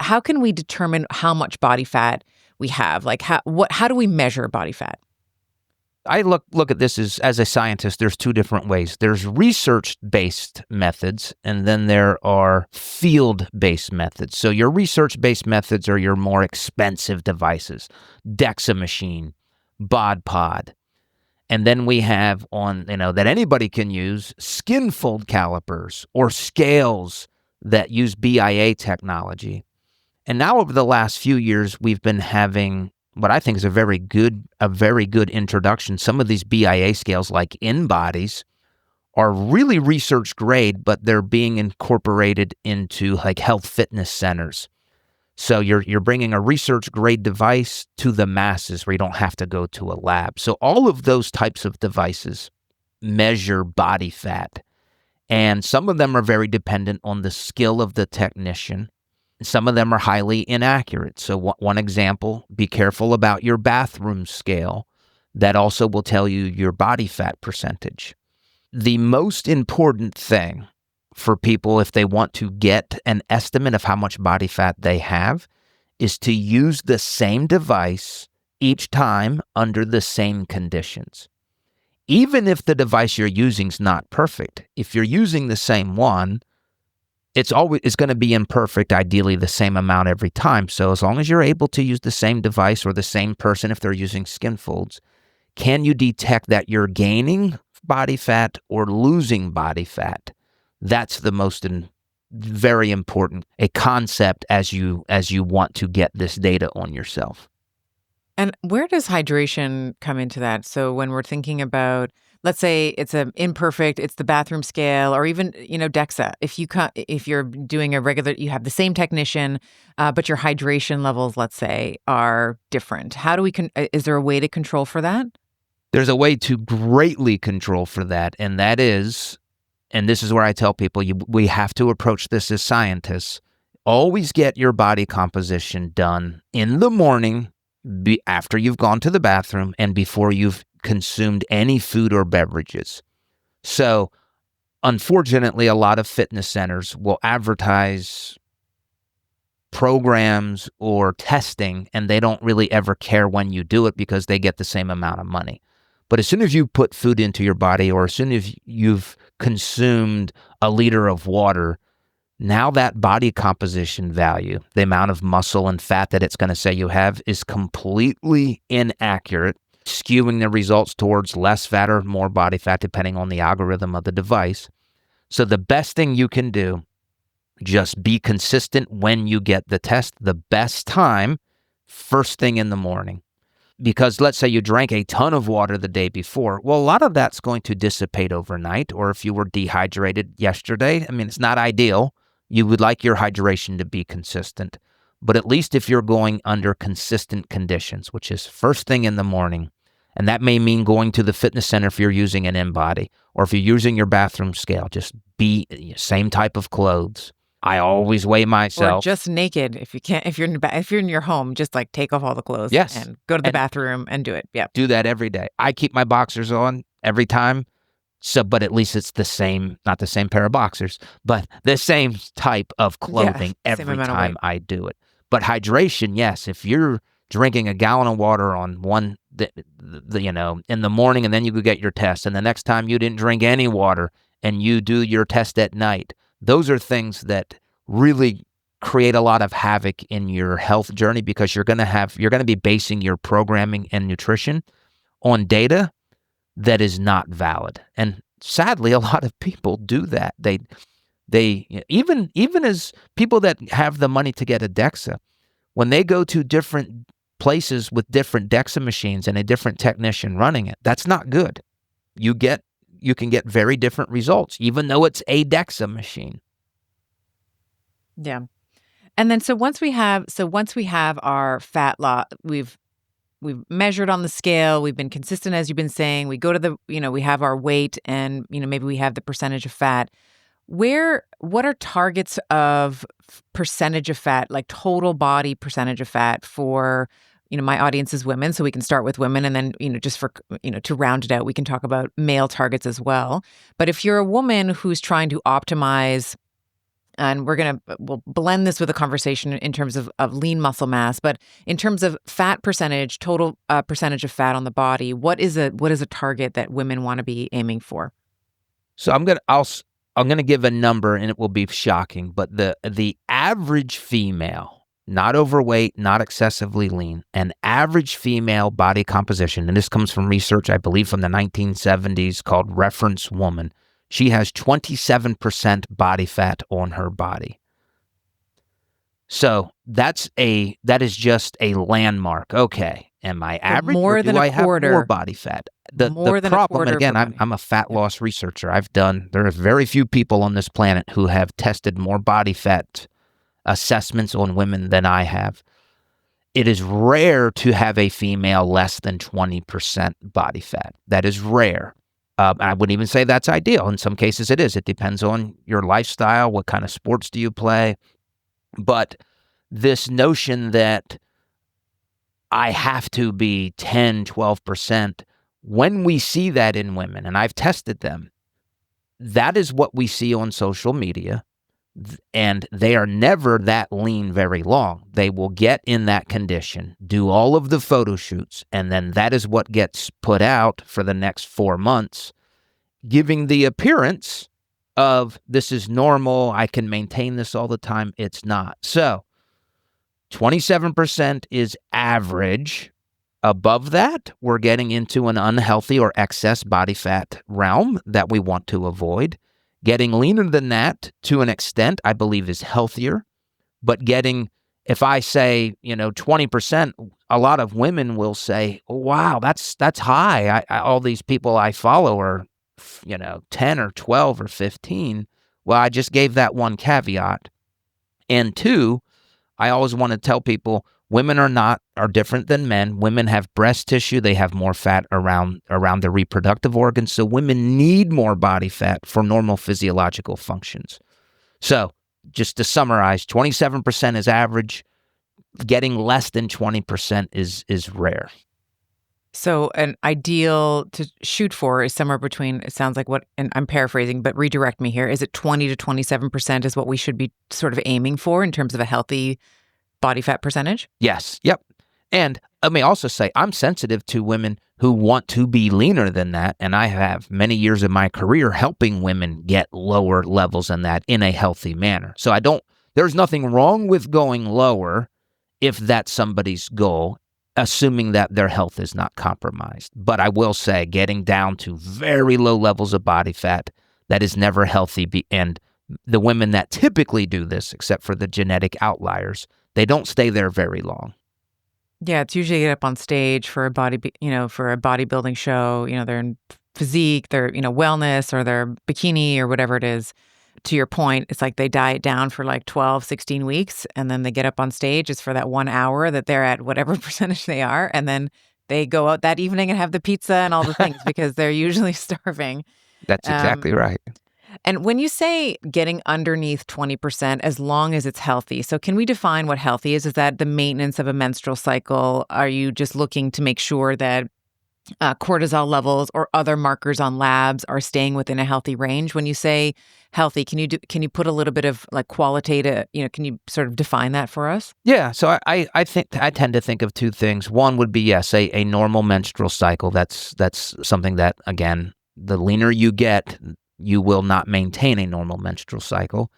how can we determine how much body fat we have? Like how do we measure body fat? I look at this as a scientist, there's two different ways. There's research-based methods, and then there are field-based methods. So your research-based methods are your more expensive devices, DEXA machine, Bod Pod. And then we have that anybody can use, skin fold calipers or scales that use BIA technology. And now over the last few years, we've been having what I think is a very good introduction. Some of these BIA scales, like InBodies, are really research grade, but they're being incorporated into like health fitness centers. So you're bringing a research grade device to the masses where you don't have to go to a lab. So all of those types of devices measure body fat, and some of them are very dependent on the skill of the technician. Some of them are highly inaccurate. So one example, be careful about your bathroom scale. That also will tell you your body fat percentage. The most important thing for people, if they want to get an estimate of how much body fat they have, is to use the same device each time under the same conditions. Even if the device you're using is not perfect, if you're using the same one, it's going to be imperfect, ideally the same amount every time. So as long as you're able to use the same device or the same person, if they're using skin folds, can you detect that you're gaining body fat or losing body fat? That's the most very important a concept as you want to get this data on yourself. And where does hydration come into that? So when we're thinking about, let's say it's it's the bathroom scale, or even, DEXA. If you're doing you have the same technician, but your hydration levels, let's say, are different. How do is there a way to control for that? There's a way to greatly control for that, and that is, and this is where I tell people, we have to approach this as scientists. Always get your body composition done in the morning, after you've gone to the bathroom, and before you've consumed any food or beverages. So, unfortunately, a lot of fitness centers will advertise programs or testing, and they don't really ever care when you do it because they get the same amount of money. But as soon as you put food into your body, or as soon as you've consumed a liter of water, now that body composition value, the amount of muscle and fat that it's going to say you have, is completely inaccurate, skewing the results towards less fat or more body fat, depending on the algorithm of the device. So the best thing you can do, just be consistent when you get the test. The best time, first thing in the morning. Because let's say you drank a ton of water the day before. Well, a lot of that's going to dissipate overnight. Or if you were dehydrated yesterday, it's not ideal. You would like your hydration to be consistent. But at least if you're going under consistent conditions, which is first thing in the morning, and that may mean going to the fitness center if you're using an InBody, or if you're using your bathroom scale, just be same type of clothes. I always weigh myself. Or just naked if you can't. If you're in your home, just like take off all the clothes. Yes. And go to the bathroom and do it. Yeah. Do that every day. I keep my boxers on every time. So, but at least it's the same, not the same pair of boxers, but the same type of clothing every time I do it. But hydration, yes. If you're drinking a gallon of water on one, in the morning, and then you go get your test, and the next time you didn't drink any water and you do your test at night, those are things that really create a lot of havoc in your health journey, because you're going to be basing your programming and nutrition on data that is not valid. And sadly, a lot of people do that. They even as people that have the money to get a DEXA, when they go to different places with different DEXA machines and a different technician running it, that's not good. You can get very different results, even though it's a DEXA machine. Yeah. And then once we have our fat loss, we've measured on the scale, we've been consistent, as you've been saying, we go to we have our weight, and, maybe we have the percentage of fat. What are targets of percentage of fat, like total body percentage of fat for, my audience is women, so we can start with women, and then, just for, to round it out, we can talk about male targets as well. But if you're a woman who's trying to optimize And we'll blend this with a conversation in terms of lean muscle mass, but in terms of fat percentage, total percentage of fat on the body, what is a target that women want to be aiming for? So I'm gonna give a number, and it will be shocking, but the average female, not overweight, not excessively lean, an average female body composition, and this comes from research, I believe, from the 1970s called Reference Woman. She has 27% body fat on her body. So that is just a landmark. Okay, am I average, more or than do a I have quarter. more body fat? The More than a problem, and quarter again, per body. I'm a fat loss researcher. There are very few people on this planet who have tested more body fat assessments on women than I have. It is rare to have a female less than 20% body fat. That is rare. I wouldn't even say that's ideal. In some cases it is. It depends on your lifestyle. What kind of sports do you play? But this notion that I have to be 10, 12%, when we see that in women, and I've tested them, that is what we see on social media. And they are never that lean very long. They will get in that condition, do all of the photo shoots, and then that is what gets put out for the next 4 months, giving the appearance of this is normal, I can maintain this all the time. It's not. So 27% is average. Above that, we're getting into an unhealthy or excess body fat realm that we want to avoid. Getting leaner than that, to an extent, I believe is healthier. But if I say, 20%, a lot of women will say, oh, wow, that's high. All these people I follow are, 10 or 12 or 15. Well, I just gave that one caveat. And two, I always want to tell people women are different than men. Women have breast tissue. They have more fat around their reproductive organs. So women need more body fat for normal physiological functions. So just to summarize, 27% is average. Getting less than 20% is rare. So an ideal to shoot for is somewhere between, it sounds like and I'm paraphrasing, but redirect me here. Is it 20 to 27% is what we should be sort of aiming for in terms of a healthy body fat percentage? Yes. Yep. And let me also say, I'm sensitive to women who want to be leaner than that. And I have many years of my career helping women get lower levels than that in a healthy manner. So there's nothing wrong with going lower if that's somebody's goal, assuming that their health is not compromised. But I will say getting down to very low levels of body fat, that is never healthy. And the women that typically do this, except for the genetic outliers, they don't stay there very long. Yeah, it's usually get up on stage for a for a bodybuilding show. They're in physique, they're wellness, or their bikini or whatever it is. To your point, it's like they diet down for like 12, 16 weeks, and then they get up on stage. It's for that 1 hour that they're at whatever percentage they are, and then they go out that evening and have the pizza and all the things because they're usually starving. That's exactly right. And when you say getting underneath 20%, as long as it's healthy, so can we define what healthy is? Is that the maintenance of a menstrual cycle? Are you just looking to make sure that cortisol levels or other markers on labs are staying within a healthy range? When you say healthy, can you put a little bit of like qualitative, can you sort of define that for us? Yeah. So I think I tend to think of two things. One would be, yes, a normal menstrual cycle. That's something that, again, the leaner you get, you will not maintain a normal menstrual cycle.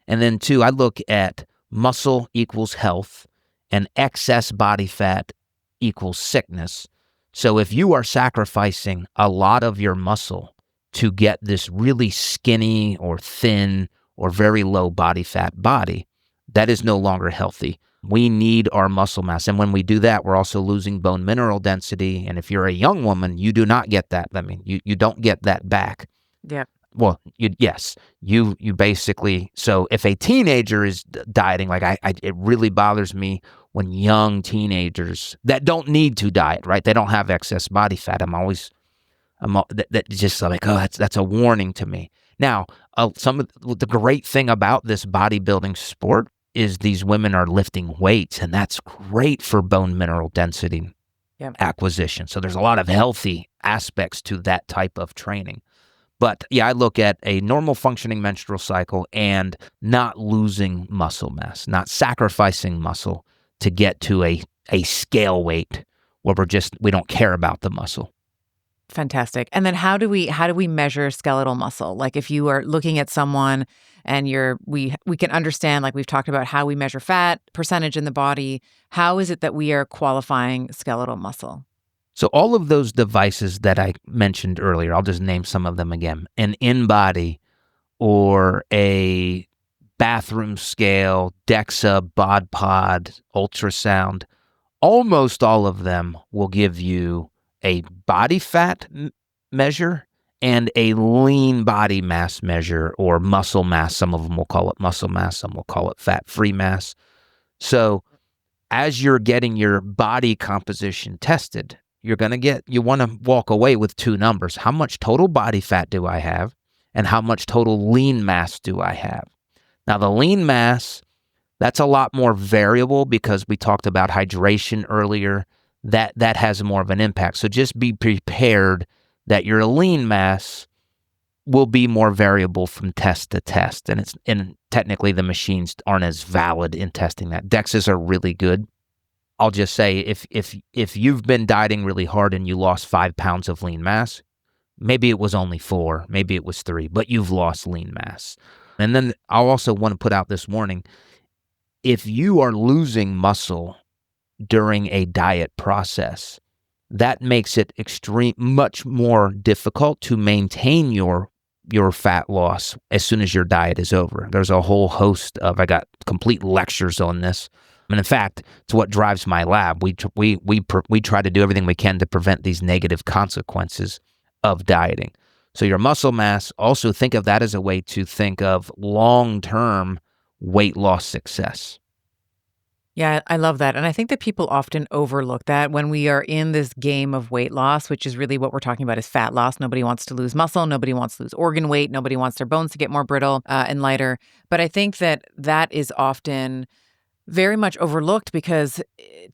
And then two, I look at muscle equals health and excess body fat equals sickness. So if you are sacrificing a lot of your muscle to get this really skinny or thin or very low body fat body, that is no longer healthy. We need our muscle mass. And when we do that, we're also losing bone mineral density. And if you're a young woman, you do not get that. I mean, you don't get that back. Yeah. Well, you basically, so if a teenager is dieting, like it really bothers me when young teenagers that don't need to diet, right? They don't have excess body fat. That just like, oh, that's a warning to me. Now, the great thing about this bodybuilding sport is these women are lifting weights, and that's great for bone mineral density acquisition. So there's a lot of healthy aspects to that type of training. But yeah, I look at a normal functioning menstrual cycle and not losing muscle mass, not sacrificing muscle to get to a scale weight where we don't care about the muscle. Fantastic. And then how do we measure skeletal muscle? Like if you are looking at someone and we can understand, like we've talked about how we measure fat percentage in the body, how is it that we are qualifying skeletal muscle? So all of those devices that I mentioned earlier, I'll just name some of them again. An InBody or a bathroom scale, DEXA, bod pod, ultrasound, almost all of them will give you a body fat measure and a lean body mass measure or muscle mass. Some of them will call it muscle mass, some will call it fat-free mass. So as you're getting your body composition tested, you want to walk away with two numbers. How much total body fat do I have? And how much total lean mass do I have? Now, the lean mass, that's a lot more variable because we talked about hydration earlier. That has more of an impact. So just be prepared that your lean mass will be more variable from test to test. And technically the machines aren't as valid in testing that. DEXAs are really good. I'll just say if you've been dieting really hard and you lost 5 pounds of lean mass, maybe it was only 4, maybe it was 3, but you've lost lean mass. And then I'll also want to put out this warning. If you are losing muscle during a diet process, that makes it much more difficult to maintain your fat loss as soon as your diet is over. There's a whole host of, I got complete lectures on this. And in fact, it's what drives my lab. We try to do everything we can to prevent these negative consequences of dieting. So your muscle mass, also think of that as a way to think of long-term weight loss success. Yeah, I love that. And I think that people often overlook that when we are in this game of weight loss, which is really what we're talking about is fat loss. Nobody wants to lose muscle. Nobody wants to lose organ weight. Nobody wants their bones to get more brittle and lighter. But I think that is often very much overlooked because,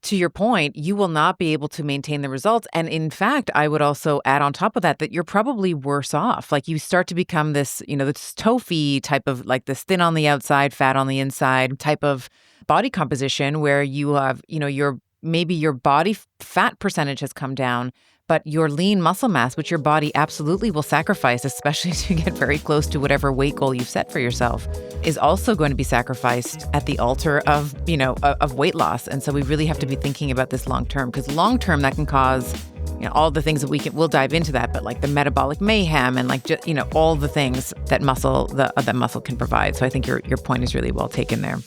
to your point, you will not be able to maintain the results. And in fact, I would also add on top of that you're probably worse off. Like you start to become this, this TOFI type of, like this thin on the outside, fat on the inside type of body composition where you have, maybe your body fat percentage has come down, but your lean muscle mass, which your body absolutely will sacrifice, especially to get very close to whatever weight goal you've set for yourself, is also going to be sacrificed at the altar of, of weight loss. And so we really have to be thinking about this long term, because long term that can cause, all the things that we'll dive into that, but like the metabolic mayhem and like, all the things that muscle can provide. So I think your point is really well taken there.